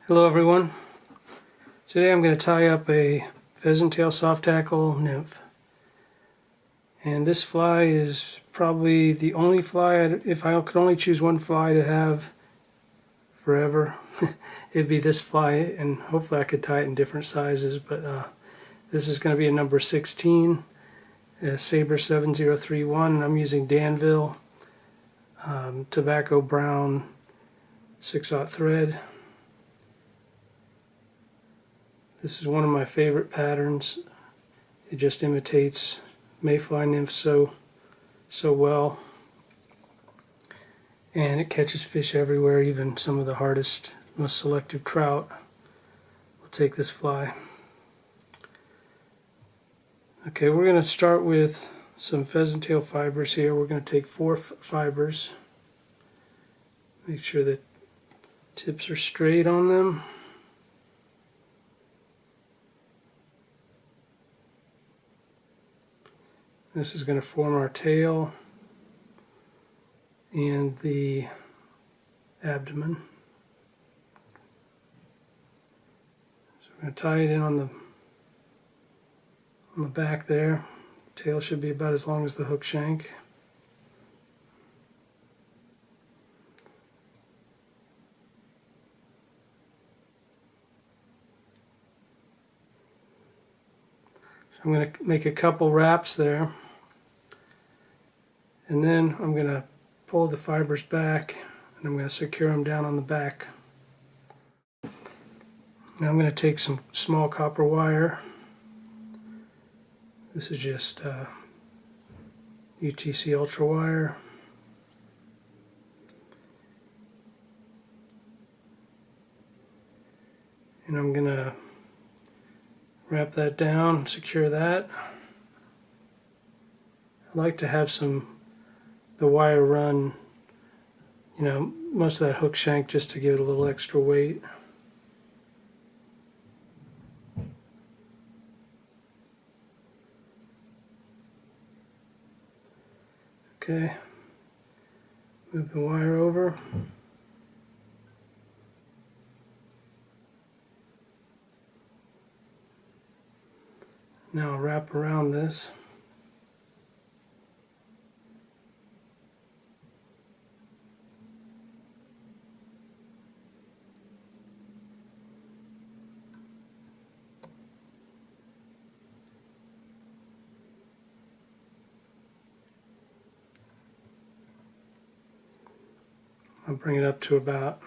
Hello everyone. Today I'm going to tie up a Pheasant Tail Soft-Hackled Nymph. And this fly is probably the only fly, if I could only choose one fly to have forever, it'd be this fly, and hopefully I could tie it in different sizes, but this is going to be a number 16, Sabre 7031, and I'm using Danville tobacco brown 6/0 thread. This is one of my favorite patterns. It just imitates mayfly nymphs so well, and it catches fish everywhere, even some of the hardest, most selective trout will take this fly. Okay, we're going to start with some pheasant tail fibers here. We're going to take 4 fibers. Make sure that tips are straight on them. This is going to form our tail and the abdomen. So we're going to tie it in on the back there. The tail should be about as long as the hook shank. So I'm going to make a couple wraps there, and then I'm going to pull the fibers back and I'm going to secure them down on the back. Now I'm going to take some small copper wire. This is just UTC ultra wire. And I'm going to wrap that down, secure that. I like to have the wire run, most of that hook shank, just to give it a little extra weight. Okay, move the wire over. Now I'll wrap around this. I'll bring it up to about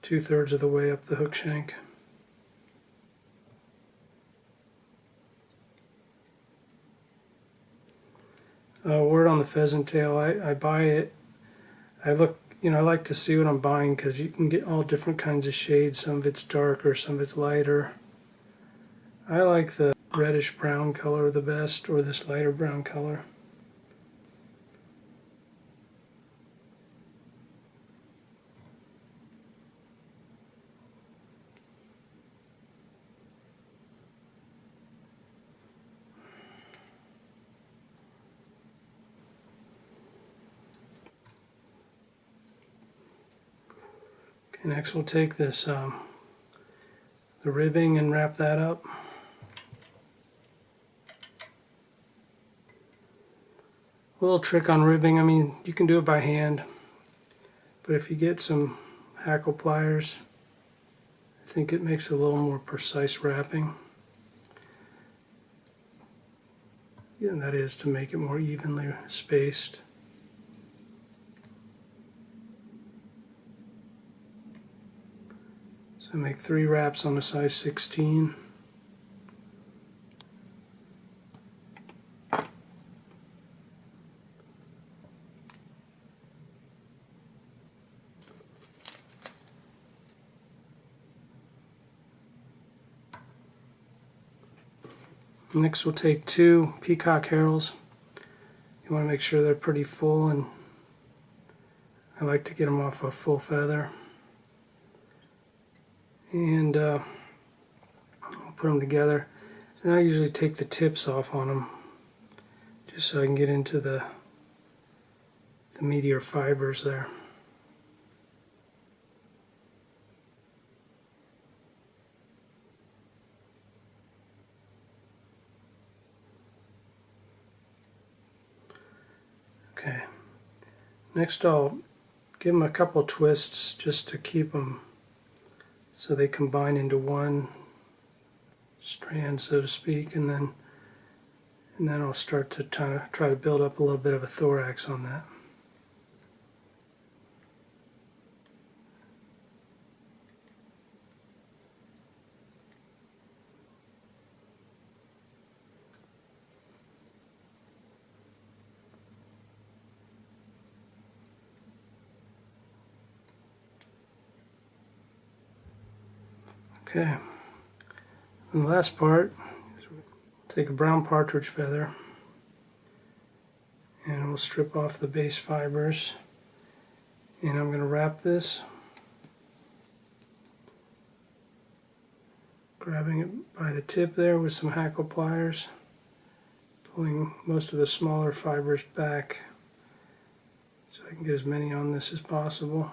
2/3 of the way up the hook shank. Word on the pheasant tail, I buy it. I like to see what I'm buying, because you can get all different kinds of shades. Some of it's darker, some of it's lighter. I like the reddish brown color the best, or this lighter brown color. Next we'll take this, the ribbing, and wrap that up. A little trick on ribbing, you can do it by hand, but if you get some Hackle pliers, I think it makes a little more precise wrapping. And that is to make it more evenly spaced. So make 3 wraps on a size 16. Next we'll take 2 peacock herrings. You want to make sure they're pretty full, and I like to get them off a full feather. And I'll put them together. And I usually take the tips off on them, just so I can get into the meatier fibers there. Next I'll give them a couple twists just to keep them so they combine into one strand, so to speak, and then I'll start to try to build up a little bit of a thorax on that. Okay, and the last part, take a brown partridge feather and we'll strip off the base fibers, and I'm going to wrap this, grabbing it by the tip there with some hackle pliers, pulling most of the smaller fibers back so I can get as many on this as possible.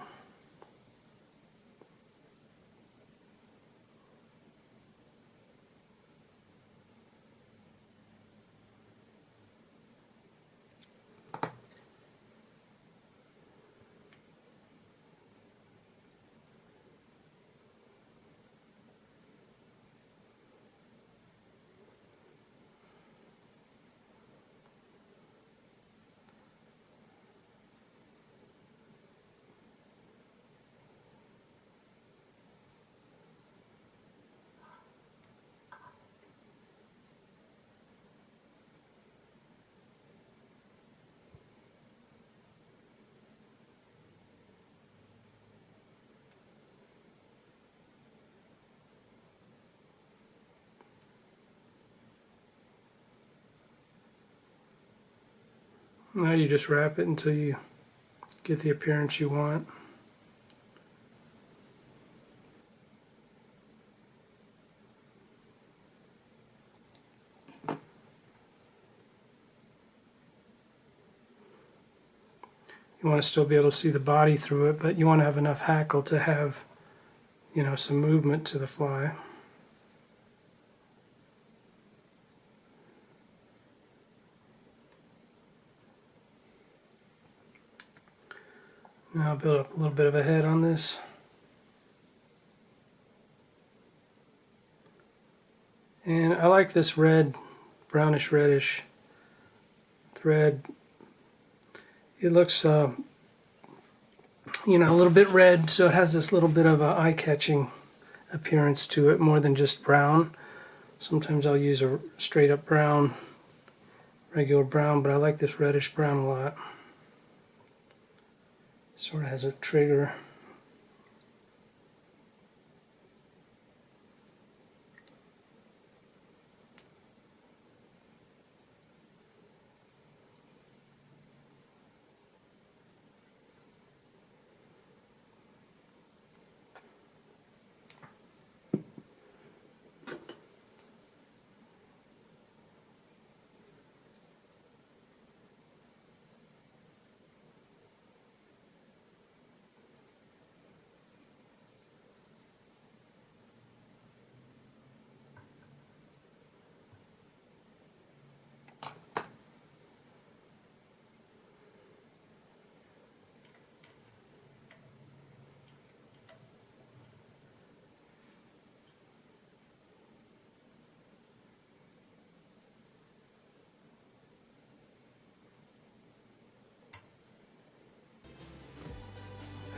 Now you just wrap it until you get the appearance you want. You want to still be able to see the body through it, but you want to have enough hackle to have, you know, some movement to the fly. Now I'll build up a little bit of a head on this. And I like this red, brownish reddish thread. It looks, you know, a little bit red, so it has this little bit of an eye-catching appearance to it, more than just brown. Sometimes I'll use a straight up brown, regular brown, but I like this reddish brown a lot. Sort of has a trigger.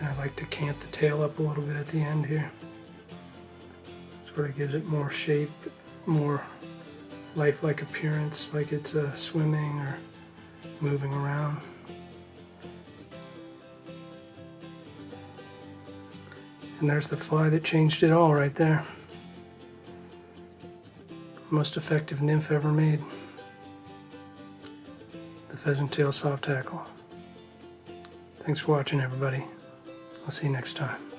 And I like to cant the tail up a little bit at the end here. Sort of gives it more shape, more lifelike appearance, like it's swimming or moving around. And there's the fly that changed it all right there. Most effective nymph ever made. The Pheasant Tail Soft-Hackle. Thanks for watching, everybody. I'll see you next time.